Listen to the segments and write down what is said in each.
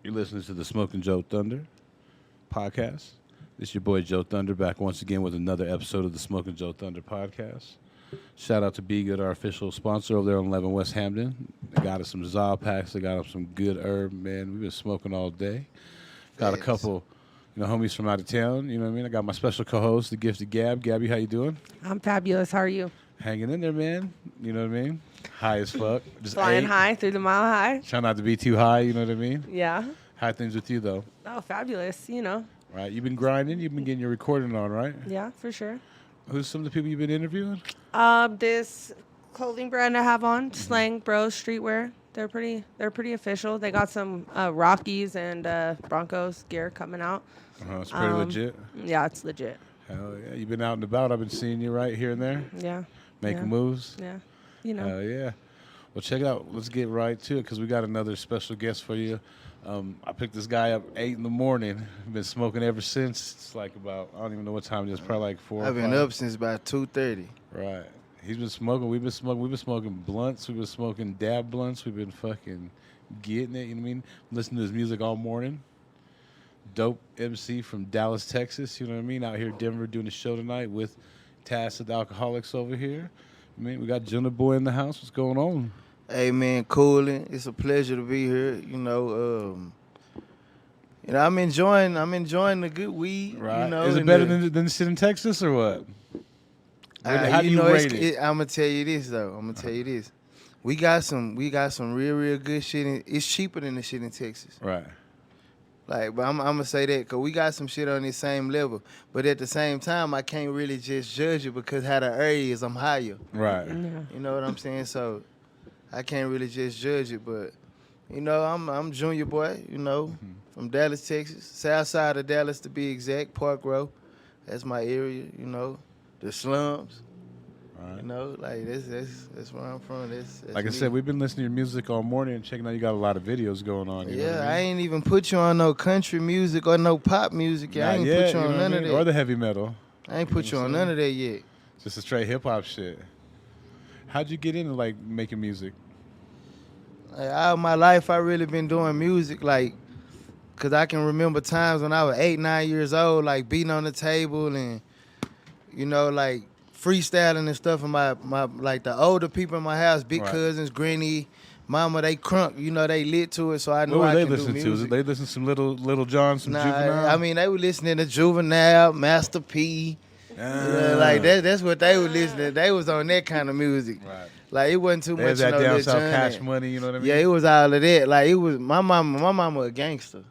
You're listening to the Smoking Joe Thunder podcast. This is your boy Joe Thunder back once again with another episode of the Smoking Joe Thunder podcast. Shout out to Be Good, our official sponsor over there on 11 West Hampden. They got us some Zol packs. They got us some good herb, man. We've been smoking all day. Got a couple, homies from out of town. You know what I mean? I got my special co-host, the gifted Gab. Gabby, how you doing? I'm fabulous. How are you? Hanging in there, man. You know what I mean? High as fuck. Just Flying high through the mile high. Try not to be too high, you know what I mean? Yeah. How things with you, though? Oh, fabulous. Right. You've been grinding. You've been getting your recording on, right? Yeah, for sure. Who's some of the people you've been interviewing? This clothing brand I have on, Slang Bros Streetwear. They're pretty official. They got some Rockies and Broncos gear coming out. It's pretty legit. Yeah, it's legit. Hell yeah. You've been out and about. I've been seeing you right here and there. Yeah. Making moves. Yeah. Hell yeah. Well, check it out. Let's get right to it because we got another special guest for you. I picked this guy up 8 in the morning. Been smoking ever since. It's like about, I don't even know what time it is, probably like 4 I've been up since about 2:30. Right. He's been smoking. We've been smoking blunts. We've been smoking dab blunts. We've been fucking getting it, you know what I mean? Listening to his music all morning. Dope MC from Dallas, Texas, you know what I mean? Out here in Denver doing the show tonight with Tash of the Alcoholics over here. I mean, we got Junya Boy in the house. What's going on? Hey man, coolin'. It's a pleasure to be here. I'm enjoying the good weed. Right. Is it better than the shit in Texas or what? How do you rate it? I'm gonna tell you this though. We got some real good shit. It's cheaper than the shit in Texas. Right. Like, but I'm gonna say that because we got some shit on the same level. But at the same time, I can't really just judge it because how the area is, I'm higher. Right. Yeah. You know what I'm saying? So I can't really just judge it. But I'm Junya Boy. From Dallas, Texas, south side of Dallas to be exact, Park Row. That's my area. The slums. Right. That's where I'm from. That's like I said, we've been listening to your music all morning and checking out. You got a lot of videos going on. You know what I mean? I ain't even put you on no country music or no pop music. I ain't put you on none of that. Or the heavy metal. I ain't put you on none of that yet. Just a straight hip hop shit. How'd you get into making music? All my life, I really been doing music, cause I can remember times when I was 8, 9 years old, beating on the table and, freestyling and stuff. And my the older people in my house, big cousins, granny, mama, they crunk, they lit to it. So I knew what I were they could do listening music. to? They listen to some Little John, some Juvenile? I mean, they were listening to Juvenile, Master P. That's what they were listening to. They was on that kind of music. Right. It wasn't too much. That down Lil south Jon Cash and- Money, you know what I mean? Yeah, it was all of that. It was my mama a gangster.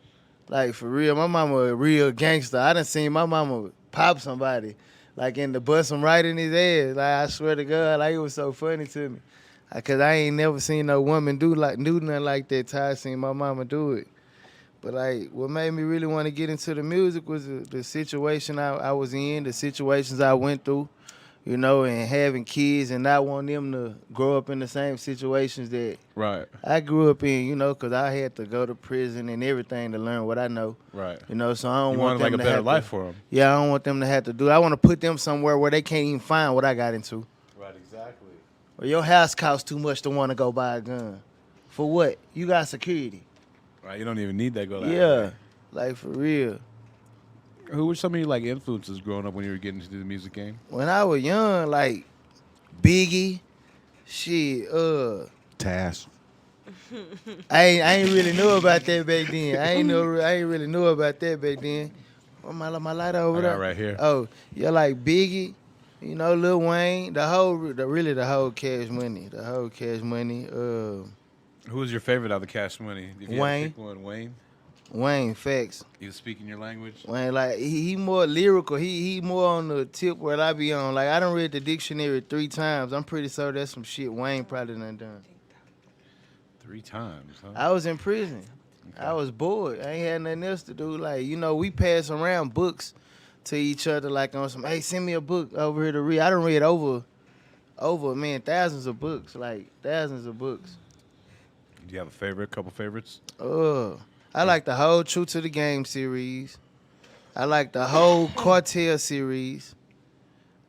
For real, my mama a real gangster. I done seen my mama pop somebody, in the bus him right in his ass. I swear to God, it was so funny to me. Cause I ain't never seen no woman do nothing like that till I seen my mama do it. But what made me really want to get into the music was the situation I was in, the situations I went through, and having kids and not wanting them to grow up in the same situations that I grew up in, because I had to go to prison and everything to learn what I know. Right. So I don't You want wanted them a to better have life to, for them. Yeah, I don't want them to have to do it. I want to put them somewhere where they can't even find what I got into. Right, exactly. Or your house costs too much to want to go buy a gun. For what? You got security. Right, you don't even need that. For real. Who were some of your influences growing up when you were getting into the music game? When I was young, Biggie, shit, Tash. I ain't really know about that back then. I ain't really know about that back then. Where my lighter over there? Right here. Oh, yeah, Biggie, Lil Wayne, the whole Cash Money, Who was your favorite out of the Cash Money? If you had to pick one, Wayne? Wayne, facts. He was speaking your language? Wayne, he more lyrical. He more on the tip where I be on. I done read the dictionary 3 times. I'm pretty sure that's some shit Wayne probably done. 3 times, huh? I was in prison. Okay. I was bored. I ain't had nothing else to do. We pass around books to each other on some, hey, send me a book over here to read. I done read over thousands of books. Thousands of books. Do you have a favorite, couple favorites? I like the whole True to the Game series. I like the whole Cartel series.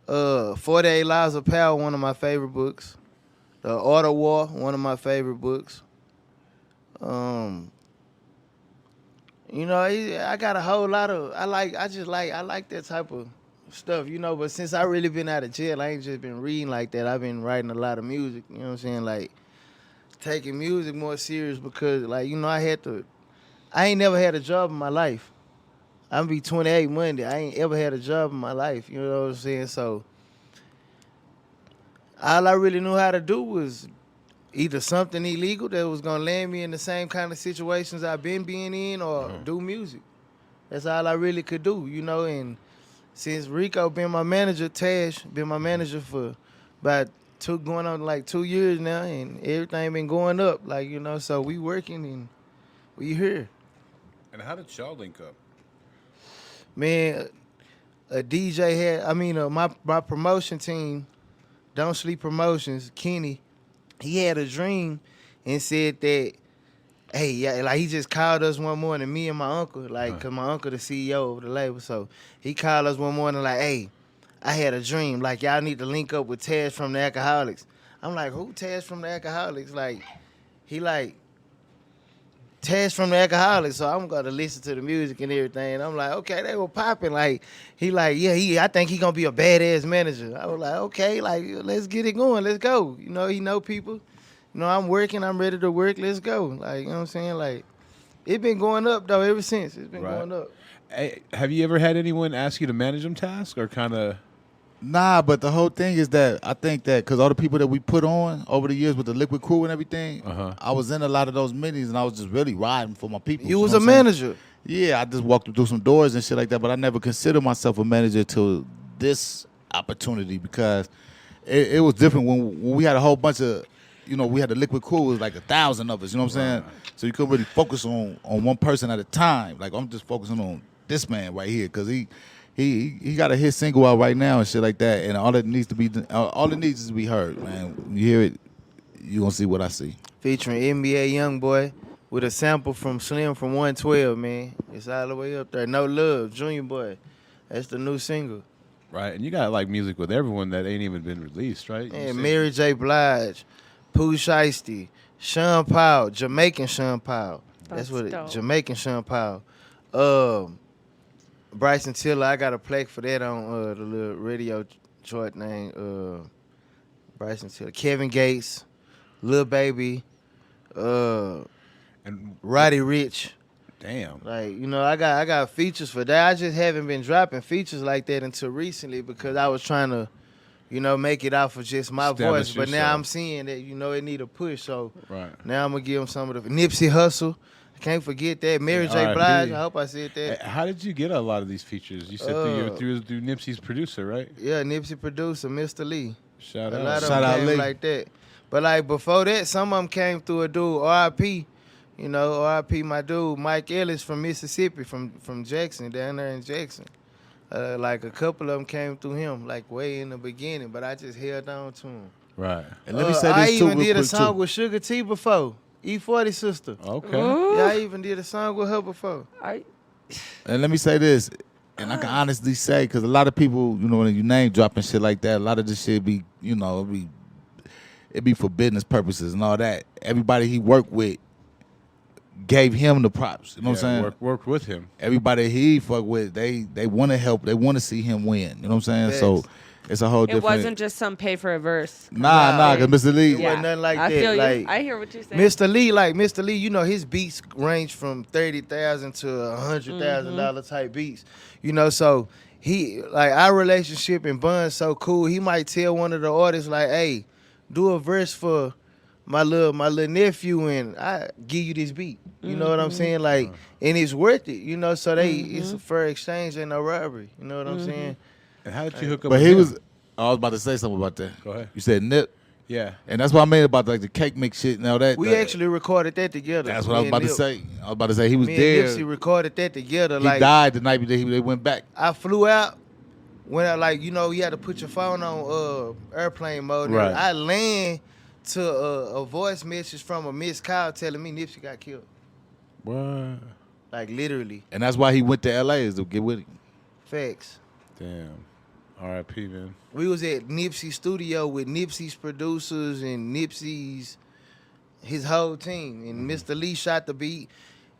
48 Laws of Power, one of my favorite books. The Art of War, one of my favorite books. You know, I got a whole lot of. I like that type of stuff. You know, but since I really been out of jail, I ain't just been reading like that. I've been writing a lot of music. You know what I'm saying? Like taking music more serious because, like, you know, I ain't never had a job in my life. I'm gonna be 28 Monday. I ain't ever had a job in my life. You know what I'm saying? So all I really knew how to do was either something illegal that was gonna land me in the same kind of situations I've been being in, or do music. That's all I really could do, you know. And since Rico been my manager, Tash been my manager for about going on like 2 years now, and everything been going up, like, you know. So we working and we here. And how did y'all link up? Man, a DJ my promotion team, Don't Sleep Promotions, Kenny, he had a dream and said that, hey, yeah, like he just called us one morning, me and my uncle, like, cause my uncle the CEO of the label, so he called us one morning like, hey, I had a dream, like y'all need to link up with Tash from the Alcoholics. I'm like, who Tash from the Alcoholics? Like, he like, Tash from the Alcoholics, so I'm gonna listen to the music and everything. And I'm like, okay, they were popping. Like, he like, yeah, I think he gonna be a badass manager. I was like, okay, like, let's get it going, let's go. You know, he know people. You know, I'm working, I'm ready to work, let's go. Like, you know what I'm saying? Like, it been going up though ever since. It's been going up. Hey, have you ever had anyone ask you to manage them tasks or kind of? Nah, but the whole thing is that I think that because all the people that we put on over the years with the Liquid Crew and everything, I was in a lot of those meetings and I was just really riding for my people. You was know a what I'm saying? manager. Yeah, I just walked through some doors and shit like that, but I never considered myself a manager till this opportunity because it was different when we had a whole bunch of, you know, we had the Liquid Crew, it was like 1,000 of us, you know what I'm saying? So you couldn't really focus on one person at a time. Like, I'm just focusing on this man right here because he got a hit single out right now and shit like that, and all it needs is to be heard, man. When you hear it, you gonna see what I see. Featuring NBA Youngboy with a sample from Slim from 112, man. It's all the way up there. No Love, Junya Boy. That's the new single. Right, and you got like music with everyone that ain't even been released, right? And Mary J. Blige, Pooh Shiesty, Sean Paul, Jamaican Sean Paul. That's what dope. Jamaican Sean Paul. Bryson Tiller, I got a plaque for that on the little radio chart name. Bryson Tiller, Kevin Gates, Lil Baby, and Roddy Ricch. damn, Like, you know, I got features for that. I just haven't been dropping features like that until recently because I was trying to, you know, make it out for just my Establish voice. But now yourself. I'm seeing that, you know, it need a push. So right. now I'm gonna give them some of the Nipsey Hussle. I can't forget that. Mary J. R.I.P. Blige. I hope I said that. How did you get a lot of these features? You said through Nipsey's producer, right? Yeah, Nipsey producer, Mr. Lee. Shout A out. lot of Shout them out came Lee. like that. But like before that, some of them came through a dude, R.I.P. You know, R.I.P. my dude, Mike Ellis from Mississippi, from Jackson, down there in Jackson. Like a couple of them came through him, like way in the beginning, but I just held on to him. Right. And let me say I this too, even real did a quick, song too. with Sugar T before, E40 sister. Okay. Ooh. Yeah, I even did a song with her before. And let me say this, and I can honestly say, because a lot of people, you know, when you name dropping shit like that, a lot of this shit be, you know, it be for business purposes and all that. Everybody he worked with gave him the props. You know what I'm saying? Worked with him. Everybody he fuck with, they want to help. They want to see him win. You know what I'm saying? So it's a whole It different. wasn't just some pay for a verse. Nah, because Mr. Lee. It wasn't nothing like I that. feel Like, you. I hear what you're saying. Mr. Lee, you know his beats range from $30,000 to $100,000 type beats. You know, so he like our relationship and bond so cool. He might tell one of the artists like, "Hey, do a verse for my little nephew, and I give you this beat." You know what I'm saying? Like, and it's worth it. You know, so it's a fair exchange and no robbery. You know what I'm saying? And how did you hook up But with he him? was. I was about to say something about that. Go ahead. You said Nip, Yeah. and that's what I mean about like the cake mix shit and all that. We actually recorded that together. That's what I was Me about and to Nip. say. I was about to say he was Me there. and Nipsey recorded that together. He Like, died the night that they went back. I flew out when I, like, you know, you had to put your phone on airplane mode. Right. I land to a voice message from a missed call telling me Nipsey got killed. What? Like, literally. And that's why he went to LA is to get with him. Facts. Damn. R.I.P. man. We was at Nipsey's studio with Nipsey's producers and his whole team. And Mr. Lee shot the beat.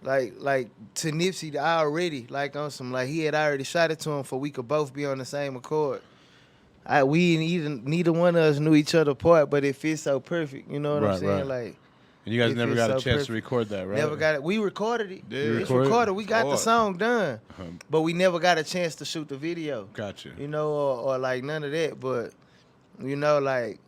like to Nipsey already, like on some, like he had already shot it to him for we could both be on the same accord. Neither one of us knew each other apart, but it fits so perfect. You know what I'm Right, saying? right. Like, And you guys it never feels got a so chance to perfect. record that, right? Never got it. We recorded it. Yeah. It's Recorded? recorded. We got the Hard. song done, Um, but we never got a chance to shoot the video. Gotcha. You know, or like none of that. But you know, like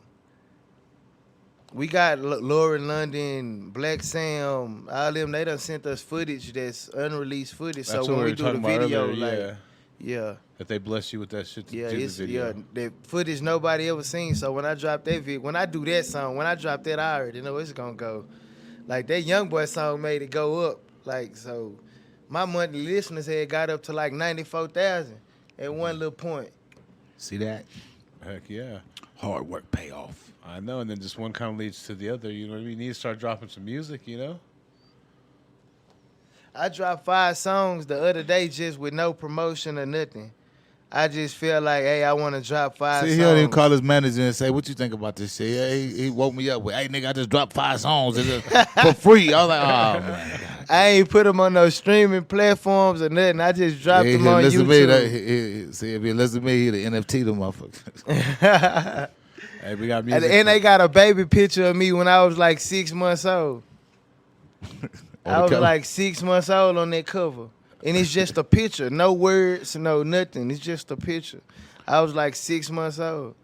we got Lauren London, Black Sam, all them. They done sent us footage that's unreleased footage. That's so what when we we were do the talking about video, earlier, like yeah. that they bless you with that shit to Yeah, do the it's video. the footage nobody ever seen. So when I drop that video, when I do that song, when I drop that, I already know it's gonna go. Like that Young Boy song made it go up. Like so, my monthly listeners had got up to like 94,000 at one little point. See that? Heck yeah. Hard work pay off. I know, and then just one kind of leads to the other. You know what I mean? You need to start dropping some music, you know? I dropped 5 songs the other day just with no promotion or nothing. I just feel like, hey, I want to drop 5 See, songs. he don't even call his manager and say, "What you think about this shit?" Yeah, he woke me up with, "Hey, nigga, I just dropped 5 songs for free." I was like, "Oh man." I ain't put them on no streaming platforms or nothing. I just dropped them on listen YouTube. to me, see, if he listen to me, he'd NFT them motherfuckers. Hey, we got And, music. and they got a baby picture of me when I was like 6 months old. I was cover? like 6 months old on that cover. And it's just a picture. No words, no nothing. It's just a picture. I was like 6 months old.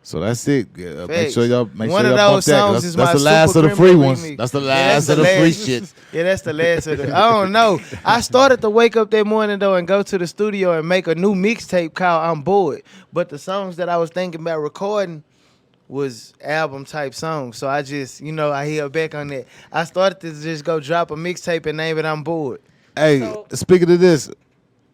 So that's it. Yeah, make Facts. sure y'all One bump of that. those songs That's, is that's my the last Super of the free Criminal ones. remix. That's the Yeah, last of the free shit. Yeah, that's the last of the. I don't know. I started to wake up that morning though and go to the studio and make a new mixtape called I'm Bored. But the songs that I was thinking about recording was album type songs. So I just, I held back on that. I started to just go drop a mixtape and name it I'm Bored. Hey, So- speaking of this,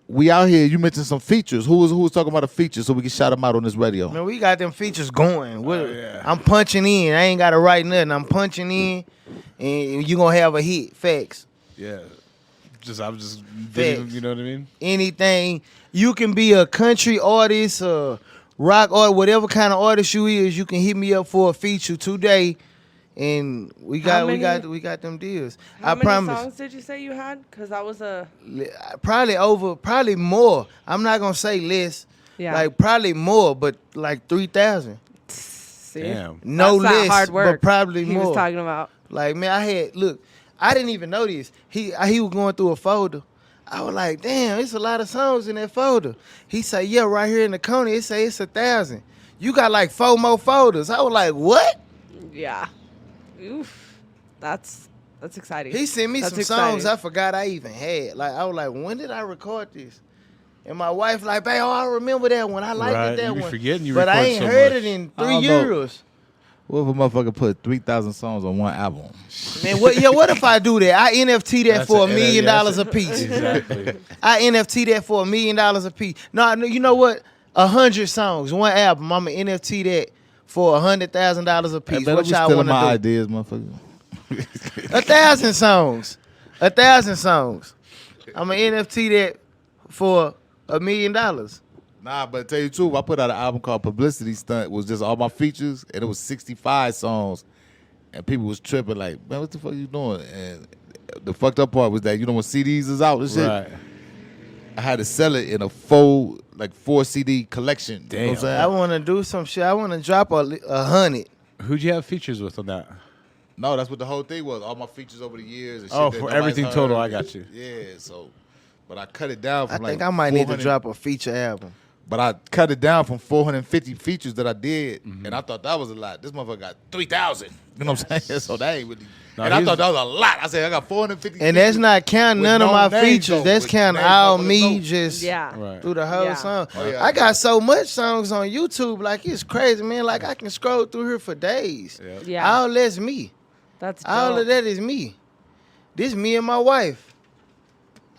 we out here. You mentioned some features. Who was talking about the features so we can shout them out on this radio? Man, we got them features going. yeah. I'm punching in. I ain't got to write nothing. I'm punching in and you going to have a hit. Facts. Yeah. I'm just bidding, Facts. you know what I mean? Anything. You can be a country artist, rock artist, whatever kind of artist you is, you can hit me up for a feature today. And we got them deals. How I many promise. songs did you say you had? Because that was a Probably more. I'm not gonna say less. Yeah. Like probably more, but like 3,000. see. Damn. No That's that less, hard work but probably he more. was talking about. Like man, I didn't even know this. He was going through a folder. I was like, damn, it's a lot of songs in that folder. He said, yeah, right here in the corner, it say it's 1,000. You got like 4 more folders. I was like, what? Yeah. Oof. That's exciting. He sent me That's some songs exciting. I forgot I even had. Like I was like, when did I record this? And my wife like, babe, I remember that one. I liked Right, it, that you be one. forgetting you but I record ain't so heard much. it in I 3 don't know. years. What if a motherfucker put 3,000 songs on one album? Man, what if I do that? I NFT that That's for a- $1 million that's a piece. Exactly. I NFT that for $1 million a piece. No, you know what? 100 songs, one album. I'ma NFT that for $100,000 a piece. Hey, man, What don't be y'all stealing wanna my do? ideas, motherfucker. 1,000 songs. 1,000 songs. I'ma NFT that for $1 million. Nah, but to tell you the truth, I put out an album called Publicity Stunt. It was just all my features, and it was 65 songs. And people was tripping like, man, what the fuck you doing? And the fucked up part was that, when CDs is out and shit, Right. I had to sell it in a 4 CD collection. You know what I'm Damn. saying? I wanna do some shit. I wanna drop 100. Who'd you have features with on that? No, that's what the whole thing was. All my features over the years and shit. Oh, that for nobody's everything heard. total, I got you. Yeah, so, but I cut it down I from think like I might need to 400 drop a feature album. But I cut it down from 450 features that I did, and I thought that was a lot. This motherfucker got 3,000. You know what I'm saying? So that ain't really. No, and I he's- thought that was a lot. I said I got 450. And that's features not counting with none of no my names, features. though, That's with counting names all up on the me note. just Yeah. Right. through the whole Yeah. song. Oh, yeah. I got so much songs on YouTube, like it's crazy, man. Like I can scroll through here for days. Yeah. Yeah. All that's me. That's All dope. of that is me. This me and my wife.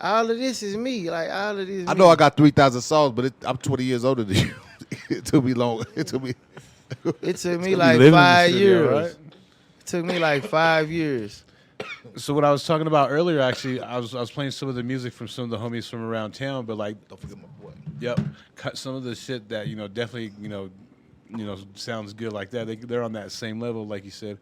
All of this is me. Like all of this. I know I got 3,000 songs, but I'm 20 years older than you. It took me long. It took me. It took me You like live in the 5 studio, years. right? It took me like 5 years. So what I was talking about earlier, actually, I was playing some of the music from some of the homies from around town, but like, Don't forget my boy. yep, cut some of the shit that definitely sounds good like that. They're on that same level, like you said.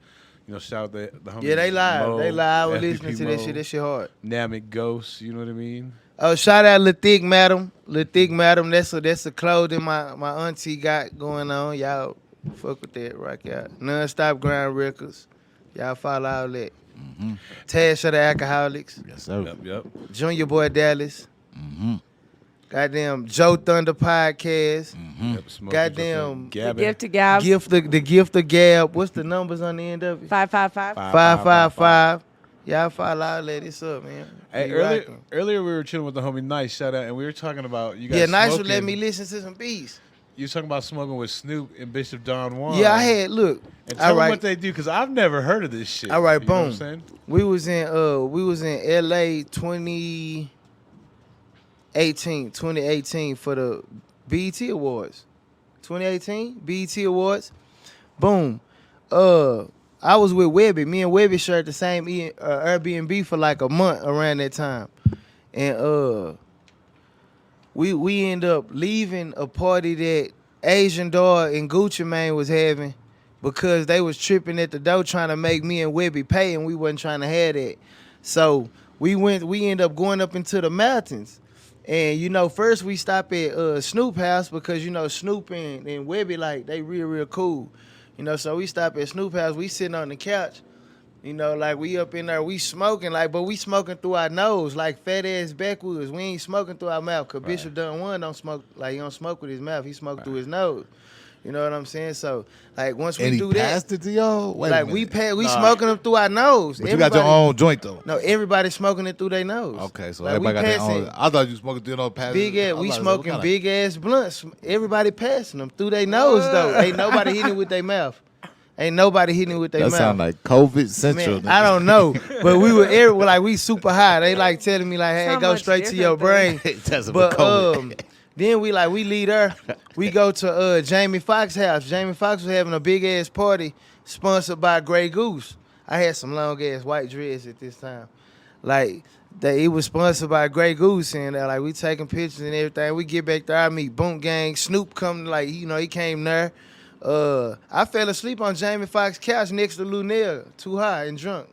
shout out the homies. Yeah, they live. Mo, They live. I was FPP listening to that Mo, shit. That shit hard. Namek Ghost, you know what I mean? Oh, shout out Lil Thick Madam. Lil Thick Madam. That's a clothing my auntie got going on. Y'all fuck with that. Rock out. Non-stop grind records. Y'all follow all that. Mm-hmm. Tash of the Alcoholics. Yes, sir. Yep. Junya Boy Dallas. Mm-hmm. Goddamn JoeThunder podcast. Mm-hmm. Yep, smoking Goddamn, just like The gabbing. gift to Gab. the gift of Gab. What's the numbers on the end of it? 555. 555. Y'all follow all that. It's up, man. Hey, We earlier, rocking. earlier we were chilling with the homie Nice, shout out, and we were talking about you guys. Yeah, Nice would smoking. let me listen to some beats. You was talking about smoking with Snoop and Bishop Don Juan. Yeah, I had look. And All tell them right. what they do, because I've never heard of this shit. All right, You know what I'm boom. saying? We was in LA 2018 for the BET Awards. 2018 BET Awards. Boom. I was with Webby. Me and Webby shared the same Airbnb for like a month around that time. And we end up leaving a party that Asian Dog and Gucci Mane was having because they was tripping at the door trying to make me and Webby pay, and we wasn't trying to have that. So we end up going up into the mountains. And first we stop at Snoop house because Snoop and Webby, like, they real cool. So we stop at Snoop house, we sitting on the couch. Like, we up in there, we smoking, like, but we smoking through our nose, like fat ass backwoods. We ain't smoking through our mouth, cause Right. Bishop Don Juan don't smoke, like, he don't smoke with his mouth, he smoke through his nose. You know what I'm saying? So, like, once we And he do that, passed it to y'all? Wait a like, minute. we smoking them through our nose. But you got your own joint, though. No, everybody smoking it through their nose. Okay, so Like, we everybody got their passing own. I thought you smoking through no pass. big ass, we smoking big ass blunts. Everybody passing them through their nose though. Ain't nobody hitting it with their mouth. Ain't nobody hitting it with their That mouth. sound like COVID central. Man, I don't know, but we super high. They like telling me like, hey, So go much straight to your brain. That's But COVID. then we leave there. We go to Jamie Foxx's house. Jamie Foxx was having a big ass party sponsored by Grey Goose. I had some long ass white dreads at this time. Like it was sponsored by Grey Goose, and like we taking pictures and everything. We get back there, I meet Boom Gang. Snoop come, like, he came there. I fell asleep on Jamie Foxx's couch next to Lunell, too high and drunk.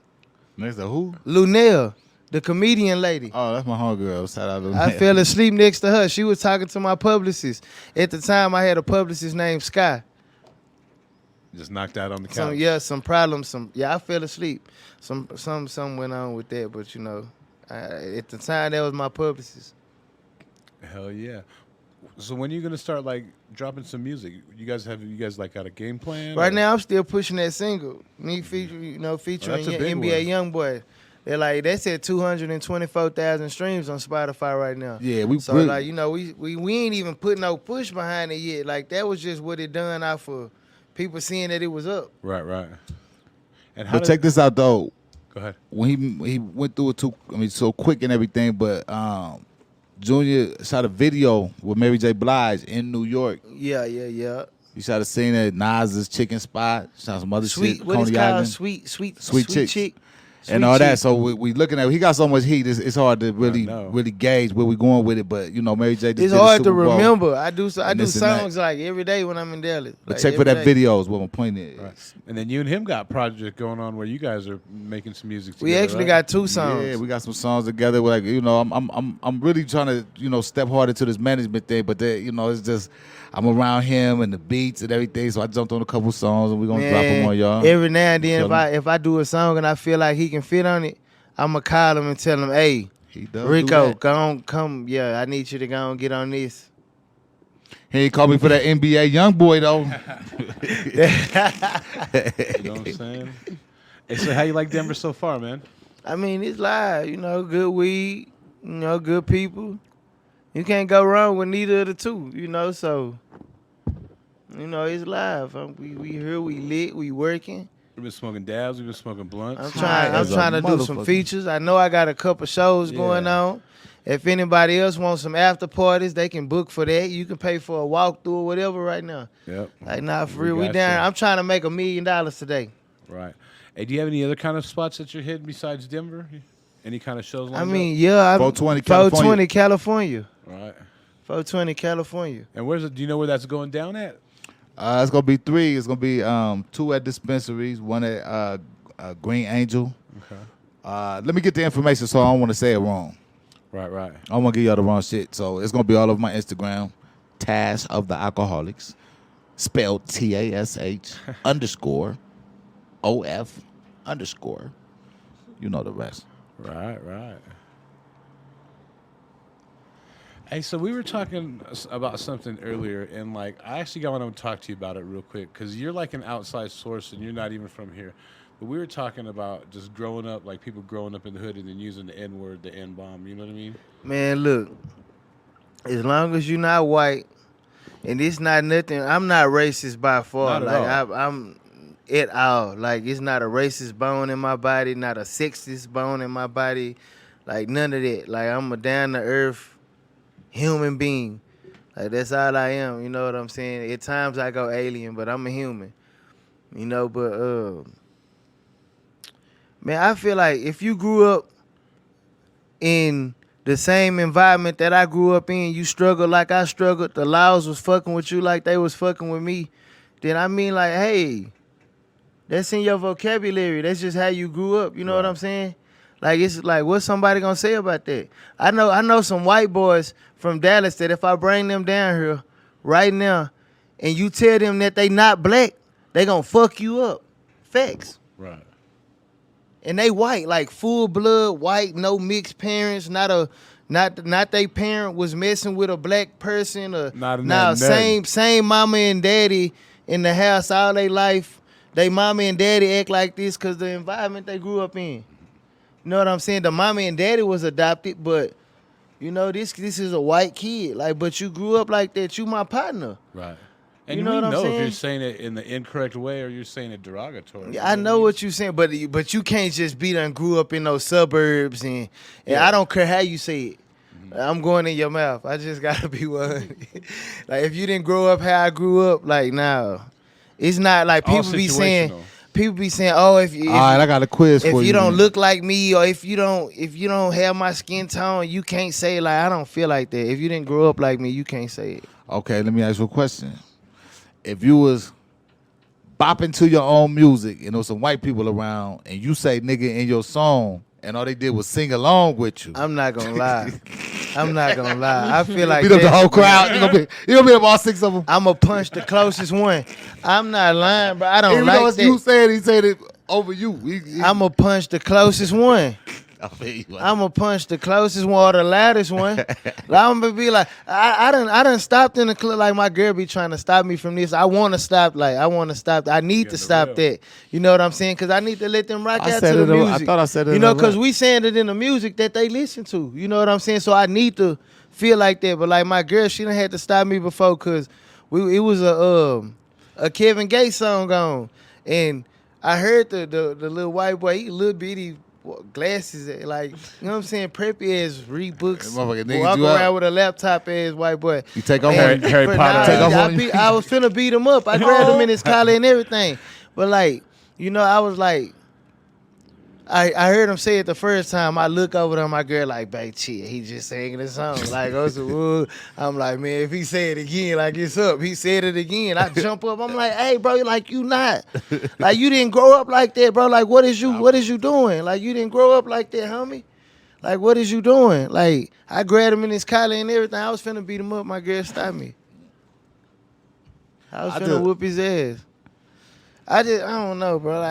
Next to who? Lunell, the comedian lady. Oh, that's my homegirl. Shout out to I fell asleep next to her. She was talking to my publicist. At the time, I had a publicist named Sky. Just knocked out on the Some couch. some problems. I fell asleep. Some went on with that, but at the time that was my publicist. Hell yeah. So when are you gonna start like dropping some music? You guys like got a game plan? Right or- now, I'm still pushing that single. Me featuring that's a big NBA one. YoungBoy. That's at 224,000 streams on Spotify right now. Yeah, we So really- like we ain't even put no push behind it yet. Like that was just what it done off of people seeing that it was up. Right. And how But check this out though. Go ahead. When he went through it so quick and everything, but Junior shot a video with Mary J. Blige in New York. Yeah. You shot a scene at Nas's chicken spot. Shot some other Sweet, shit. what is Coney called Island. sweet Chicks. chick. And Sweet all that. chick. So we looking at. He got so much heat. It's hard to know. really gauge where we going with it. But Mary J. just It's did the hard to Super Bowl. remember. I do and this and that. songs like every day when I'm in Dallas. But Like, check for every that day. video. Is what my point is. Right. And then you and him got a project going on where you guys are making some music together. We actually right? got 2 songs. Yeah, we got some songs together. We're like, I'm really trying to, step hard into this management thing. But it's just I'm around him and the beats and everything. So I jumped on a couple songs and we're gonna drop them on y'all. Every now and then, Tell if I do a song and I feel like he can fit on it, I'ma call him and tell him, hey, He does do Rico, that. go on, come. Yeah, I need you to go on get on this. He ain't called me for that NBA young boy though. You know what I'm saying? Hey, so how you like Denver so far, man? I mean, it's live, good weed, good people. You can't go wrong with neither of the two, so, it's live. We here, we lit, we working. We've been smoking dabs, we've been smoking blunts. I'm High trying as a to do some motherfucker. features. I know I got a couple shows going Yeah. on. If anybody else wants some after parties, they can book for that. You can pay for a walkthrough or whatever right now. Yep. Like, nah, for We real, we got down. you. I'm trying to make $1 million today. Right. Hey, do you have any other kind of spots that you're hitting besides Denver? Any kind of shows? I lined mean, yeah, 420 420 California. up? Right. 420 California. And where's it? Do you know where that's going down at? It's gonna be 3. It's gonna be 2 at dispensaries, 1 at Green Angel. Okay. Let me get the information so I don't want to say it wrong. Right. I don't want to give y'all the wrong shit. So it's going to be all over my Instagram. Tash of the Alcoholics. Spelled TASH _ OF _. You know the rest. Right. Hey, so we were talking about something earlier, and like I actually want to talk to you about it real quick because you're like an outside source and you're not even from here. But we were talking about just growing up, like people growing up in the hood and then using the N word, the N bomb. You know what I mean? Man, look, as long as you're not white, and it's not nothing, I'm not racist by far. Not at Like I'm at all. Like it's not a racist bone in my body, not a sexist bone in my body, like none of that. Like I'm a down to earth human being. Like that's all I am. You know what I'm saying? At times I go alien, but I'm a human. You know, but man, I feel like if you grew up in the same environment that I grew up in, you struggled like I struggled, the laws was fucking with you like they was fucking with me, then I mean like, hey, that's in your vocabulary. That's just how you grew up. You know what I'm saying? Like it's like what's somebody gonna say about that? I know some white boys from Dallas that if I bring them down here right now and you tell them that they not black, they gonna fuck you up. Facts. Right. And they white, like full blood white, no mixed parents, not they parent was messing with a black person or same mama and daddy in the house all their life. They mama and daddy act like this because the environment they grew up in. You know what I'm saying? The mama and daddy was adopted, but you know this is a white kid. Like, but you grew up like that. You my partner. Right. And you know what I'm saying? If you're saying it in the incorrect way or you're saying it derogatory. Yeah, I know what you're saying, but you can't just be done grew up in those suburbs and I don't care how you say it. I'm going in your mouth. I just gotta be one. Like if you didn't grow up how I grew up, like nah. It's not like people be saying, oh, if all right, I got a quiz for you. If you don't look like me or if you don't have my skin tone, you can't say it. Like I don't feel like that. If you didn't grow up like me, you can't say it. Okay, let me ask you a question. If you was bopping to your own music and there was some white people around and you say nigga in your song and all they did was sing along with you. I'm not gonna lie. I feel like beat up the whole crowd. You gonna beat up all 6 of them. I'm gonna punch the closest one. I'm not lying, but I don't even like that. You said he said it over you. I'm gonna punch the closest one. I'm gonna punch the closest one or the loudest one. I'm gonna be like, I done stopped in the club. Like my girl be trying to stop me from this. I want to stop. I need to stop that. You know what I'm saying? Because I need to let them rock out to the music. I thought I said it. You know, because we saying it in the music that they listen to. You know what I'm saying? So I need to feel like that. But like my girl, she done had to stop me before because it was a Kevin Gates song on, and I heard the little white boy, he little bitty. Glasses, like, you know what I'm saying? Preppy ass, read books, walk around with a laptop ass white boy. You take off Harry Potter. I was finna beat him up. I grabbed him in his collar and everything. But like, you know, I was like, I heard him say it the first time. I look over to my girl like, babe, shit, he just singing the song. Like, I'm like, man, if he say it again, like it's up. He said it again. I jump up. I'm like, hey, bro, like you not. Like you didn't grow up like that, bro. Like what is you doing? Like you didn't grow up like that, homie. Like what is you doing? Like I grabbed him in his collar and everything. I was finna beat him up. My girl stopped me. I was finna whoop his ass. I don't know, bro. Like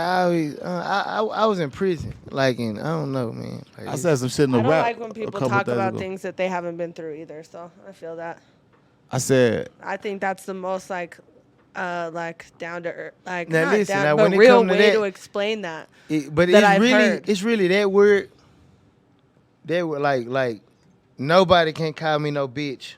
I was in prison. Like I don't know, man. Like, I said some shit in the rap. I don't like when people talk about things that they haven't been through either. So I feel that. I think that's the most like down to earth, like now not listen, down, now but when it real come to way that, to explain that. It's really that word. That word, like nobody can call me no bitch.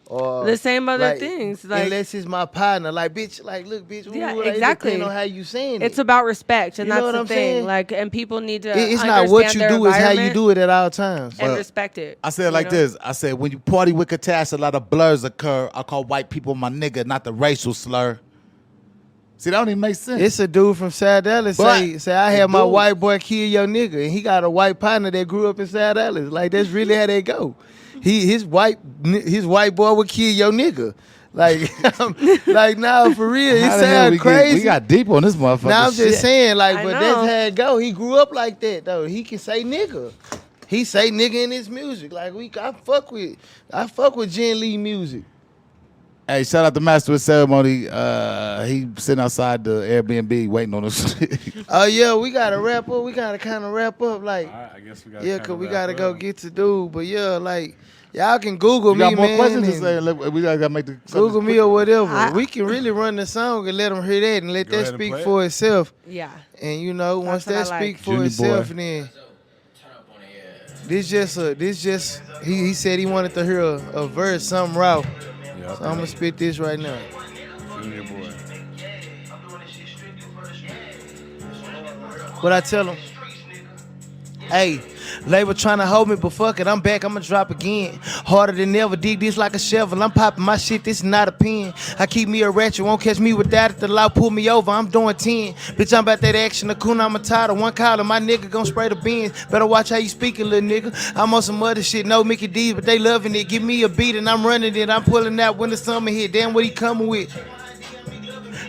Or the same other things, like unless it's my partner, like bitch, like look, bitch. Yeah, exactly. It depends on how you saying it. It's about respect, and you know that's the I'm thing. saying? Like, and people need to. It's not what you do; it's how you do it at all times. And respect it. I said like this. I said when you party with Katash, a lot of blurs occur. I call white people my nigga, not the racial slur. See, that don't even make sense. It's a dude from South Dallas say I had my white boy kill your nigga, and he got a white partner that grew up in South Dallas. Like that's really how they go. His white boy would kill your nigga. Like, like now for real, it How the hell sound crazy. we got deep on this motherfucker. Now I'm just shit. saying, like, I but know. that's how it go. He grew up like that though. He can say nigga. He say nigga in his music. Like I fuck with Jen Lee music. Hey, shout out to Master of Ceremony. He sitting outside the Airbnb waiting on us. Oh yeah, we gotta wrap up. We gotta kind of wrap up. Like, All right, I guess we got. yeah, cause we gotta go get to dude. But yeah, like y'all can Google You me, got more man. questions to and say? We gotta make the Google me or whatever. I- We can really run the song and let them hear that and let Go that ahead and speak play for itself. Yeah. And you know, once That's that what I speak like. for Junya itself, Boy. then this just he said he wanted to hear a verse, something raw. Yeah, So I'm gonna spit this right now. Junior Boy. What I tell him? Hey, label trying to hold me, but fuck it, I'm back, I'ma drop again. Harder than ever, dig this like a shovel. I'm popping my shit, this is not a pen. I keep me a ratchet, won't catch me with that. If the law pull me over, I'm doing 10. Bitch, I'm about that action, the coon, I'm a title. One collar, my nigga gon' spray the beans. Better watch how you speaking, little nigga. I'm on some other shit, no Mickey D's, but they loving it. Give me a beat and I'm running it. I'm pulling out when the summer hit. Damn, what he coming with?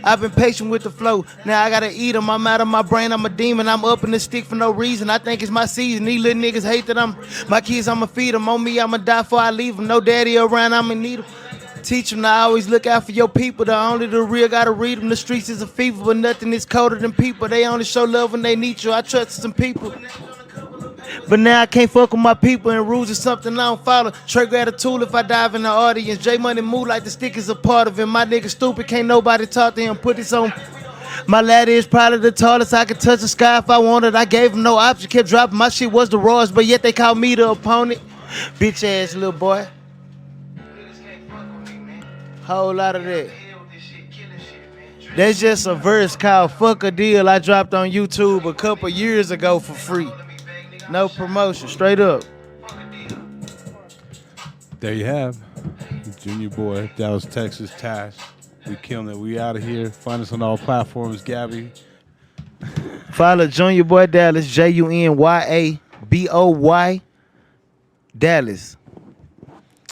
I've been patient with the flow. Now I gotta eat 'em. I'm out of my brain. I'm a demon. I'm up in the stick for no reason. I think it's my season. These little niggas hate that I'm my kids. I'ma feed 'em. On me, I'ma die before I leave 'em. No daddy around. I'ma need 'em. Teach 'em to always look out for your people. The real gotta read 'em. The streets is a fever, but nothing is colder than people. They only show love when they need you. I trust some people. But now I can't fuck with my people, and rules is something I don't follow. Trey grab a tool if I dive in the audience. J Money move like the stick is a part of it. My nigga stupid, can't nobody talk to him. Put this on. My ladder is probably the tallest. I could touch the sky if I wanted. I gave him no option, kept dropping. My shit was the rawest, but yet they called me the opponent. Bitch ass little boy. Whole lot of that. That's just a verse called Fuck a Deal I dropped on YouTube a couple years ago for free. No promotion, straight up. There you have Junior Boy, Dallas, Texas, Tash. We killing it. We out of here. Find us on all platforms. Gabby. Follow Junya Boy Dallas, JUNYABOY Dallas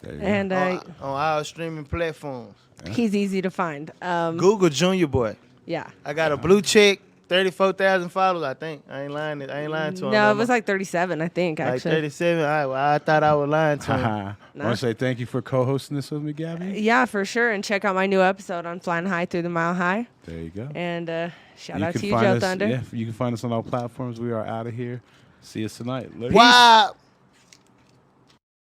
There you go. And on all streaming platforms. he's easy to find. Google Junya Boy. Yeah. I got a blue check, 34,000 followers. I think I ain't lying to him. No, it was like 37, I think, like actually. 37. I thought I was lying to him. Haha. I want to say thank you for co-hosting this with me, Gabby. Yeah, for sure. And check out my new episode on Flying High Through the Mile High. There you go. And shout out can to you, find Joe us- Thunder. Yeah, you can find us on all platforms. We are out of here. See us tonight. Later. Wow.